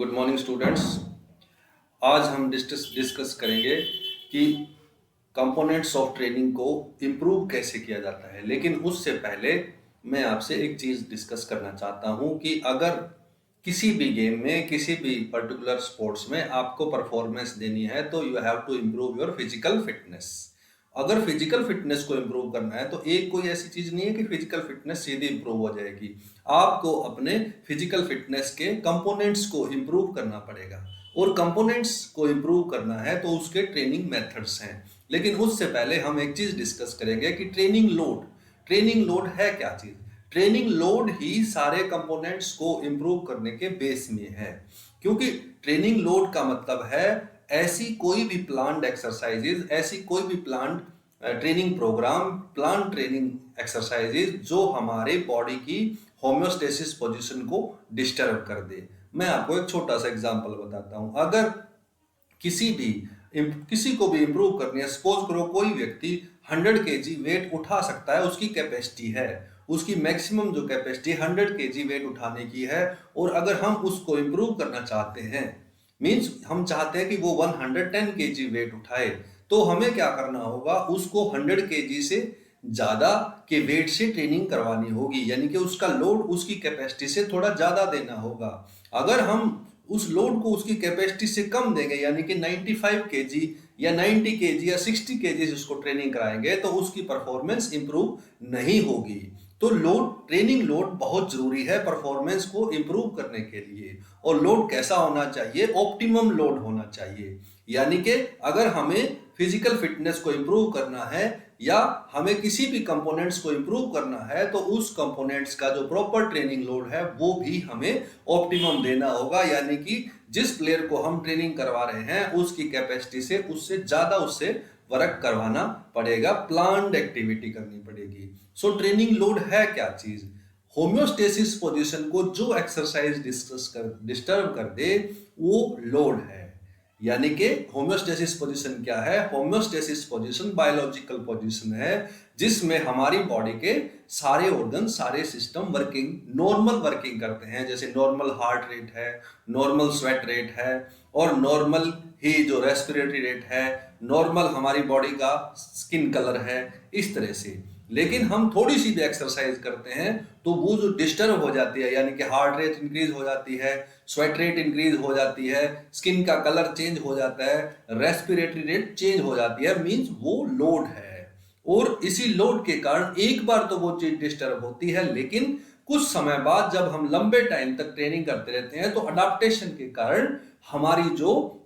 Good morning students. आज हम discuss करेंगे कि कंपोनेंट्स ऑफ ट्रेनिंग को इम्प्रूव कैसे किया जाता है। लेकिन उससे पहले मैं आपसे एक चीज़ डिस्कस करना चाहता हूं कि अगर किसी भी गेम में, किसी भी पर्टिकुलर स्पोर्ट्स में आपको परफॉर्मेंस देनी है तो you have to improve your physical fitness. अगर फिजिकल फिटनेस को इम्प्रूव करना है तो एक कोई ऐसी चीज नहीं है कि फिजिकल फिटनेस सीधे इम्प्रूव हो जाएगी। आपको अपने फिजिकल फिटनेस के कंपोनेंट्स को इम्प्रूव करना पड़ेगा, और कंपोनेंट्स को इम्प्रूव करना है तो उसके ट्रेनिंग मेथड्स हैं। लेकिन उससे पहले हम एक चीज डिस्कस करेंगे कि ट्रेनिंग लोड है क्या चीज। ट्रेनिंग लोड ही सारे कंपोनेंट्स को इम्प्रूव करने के बेस में है, क्योंकि ट्रेनिंग लोड का मतलब है ऐसी कोई भी प्लान्ड एक्सरसाइजेज, ऐसी कोई भी planned training program, plan training exercises जो हमारे बॉडी की होम्योस्टेसिस पोजीशन को डिस्टर्ब कर दे। मैं आपको एक छोटा सा एग्जांपल बताता हूं। अगर किसी को भी इंप्रूव करनी है, सपोज करो कोई व्यक्ति 100 केजी वेट उठा सकता है, उसकी कैपेसिटी है, उसकी मैक्सिमम जो कैपेसिटी 100 केजी वेट उठाने की है, और अगर हम उसको इंप्रूव करना चाहते हैं, मींस हम चाहते हैं कि वो 110 केजी वेट उठाए, तो हमें क्या करना होगा, उसको 100 केजी से ज्यादा के वेट से ट्रेनिंग करवानी होगी, यानी कि उसका लोड उसकी कैपेसिटी से थोड़ा ज्यादा देना होगा। अगर हम उस लोड को उसकी कैपेसिटी से कम देंगे, यानी कि 95 केजी या 90 केजी या 60 केजी उसको ट्रेनिंग कराएंगे, तो उसकी परफॉर्मेंस इंप्रूव नहीं होगी। तो ट्रेनिंग लोड बहुत जरूरी है परफॉर्मेंस को इंप्रूव करने के लिए। और लोड कैसा होना चाहिए? ऑप्टिमम लोड होना चाहिए। यानी कि अगर हमें फिजिकल फिटनेस को इंप्रूव करना है या हमें किसी भी कंपोनेंट्स को इंप्रूव करना है, तो उस कंपोनेंट्स का जो प्रॉपर ट्रेनिंग लोड है वो भी हमें ऑप्टिमम देना होगा। यानी कि जिस प्लेयर को हम ट्रेनिंग करवा रहे हैं उसकी कैपेसिटी से उससे ज्यादा उससे वर्क करवाना पड़ेगा, प्लान्ड एक्टिविटी करनी पड़ेगी। सो ट्रेनिंग लोड है क्या चीज? होम्योस्टेसिस पोजीशन को जो एक्सरसाइज डिस्टर्ब कर दे वो लोड है। यानी कि होम्योस्टेसिस पोजीशन क्या है? होम्योस्टेसिस पोजीशन बायोलॉजिकल पोजीशन है जिसमें हमारी बॉडी के सारे ऑर्गन, सारे सिस्टम नॉर्मल वर्किंग करते हैं। जैसे नॉर्मल हार्ट रेट है, नॉर्मल स्वेट रेट है, और नॉर्मल ही जो रेस्पिरेटरी रेट है, नॉर्मल हमारी बॉडी का स्किन कलर है, इस तरह से। लेकिन हम थोड़ी सी भी एक्सरसाइज करते हैं तो वो जो डिस्टर्ब हो जाती है, यानी कि हार्ट रेट इंक्रीज हो जाती है, स्वेट रेट इंक्रीज हो जाती है, स्किन का कलर चेंज हो जाता है, रेस्पिरेटरी रेट चेंज हो जाती है, मींस वो लोड है। और इसी लोड के कारण एक बार तो वो चीज डिस्टर्ब होती है, लेकिन कुछ समय बाद जब हम लंबे टाइम तक ट्रेनिंग करते रहते हैं तो अडाप्टेशन के कारण हमारी जो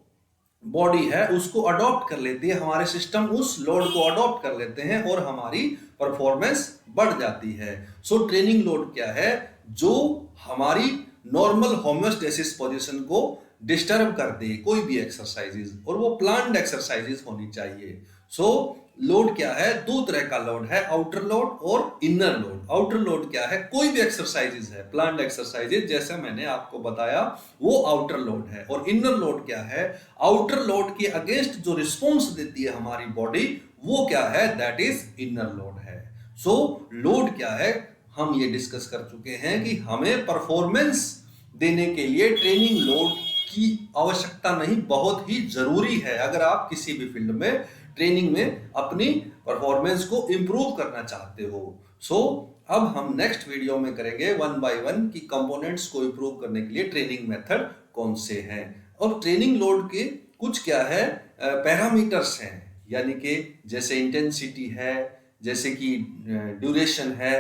बॉडी है उसको अडॉप्ट कर लेती है, हमारे सिस्टम उस लोड को अडॉप्ट कर लेते हैं और हमारी परफॉर्मेंस बढ़ जाती है। सो ट्रेनिंग लोड क्या है? जो हमारी नॉर्मल होम्योस्टेसिस पोजीशन को डिस्टर्ब कर दे कोई भी एक्सरसाइजेज, और वो प्लान्ड एक्सरसाइजेज होनी चाहिए। सो लोड क्या है? दो तरह का लोड है, आउटर लोड और इनर लोड। आउटर लोड क्या है? कोई भी एक्सरसाइजेज है, प्लान्ड एक्सरसाइजेज जैसे मैंने आपको बताया, वो आउटर लोड है। और इनर लोड क्या है? आउटर लोड के अगेंस्ट जो रिस्पॉन्स देती है हमारी बॉडी, वो क्या है? दैट इज इनर लोड है। सो लोड क्या है हम ये डिस्कस कर चुके हैं कि हमें परफॉर्मेंस देने के लिए ट्रेनिंग लोड की आवश्यकता नहीं, बहुत ही जरूरी है अगर आप किसी भी फील्ड में ट्रेनिंग में अपनी परफॉर्मेंस को इंप्रूव करना चाहते हो। सो अब हम नेक्स्ट वीडियो में करेंगे 1 बाय 1 कि कंपोनेंट्स को इंप्रूव करने के लिए ट्रेनिंग मेथड कौन से हैं, और ट्रेनिंग लोड के कुछ क्या है पैरामीटर्स हैं, यानी कि जैसे इंटेंसिटी है, जैसे कि ड्यूरेशन है,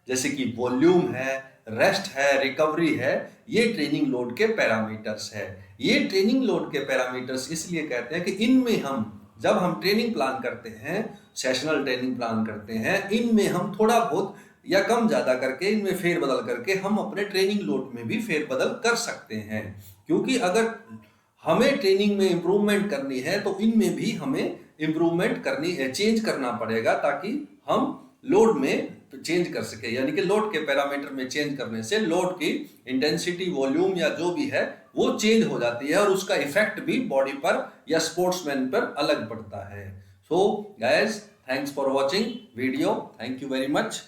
जैसे कि वॉल्यूम है, रेस्ट है, रिकवरी है। ये ट्रेनिंग लोड के पैरामीटर्स है। ये ट्रेनिंग लोड के पैरामीटर्स इसलिए कहते हैं कि इनमें हम जब हम ट्रेनिंग प्लान करते हैं, सेशनल ट्रेनिंग प्लान करते हैं, इनमें हम थोड़ा बहुत या कम ज्यादा करके, इनमें फेरबदल करके हम अपने ट्रेनिंग लोड में भी फेरबदल कर सकते हैं। क्योंकि अगर हमें ट्रेनिंग में इंप्रूवमेंट करनी है तो इनमें भी हमें इंप्रूवमेंट करनी है, चेंज करना पड़ेगा, ताकि हम लोड में चेंज कर सके। यानी कि लोड के पैरामीटर में चेंज करने से लोड की इंटेंसिटी, वॉल्यूम या जो भी है वो चेंज हो जाती है, और उसका इफेक्ट भी बॉडी पर या स्पोर्ट्समैन पर अलग पड़ता है। So guys, thanks for watching video, thank you very much.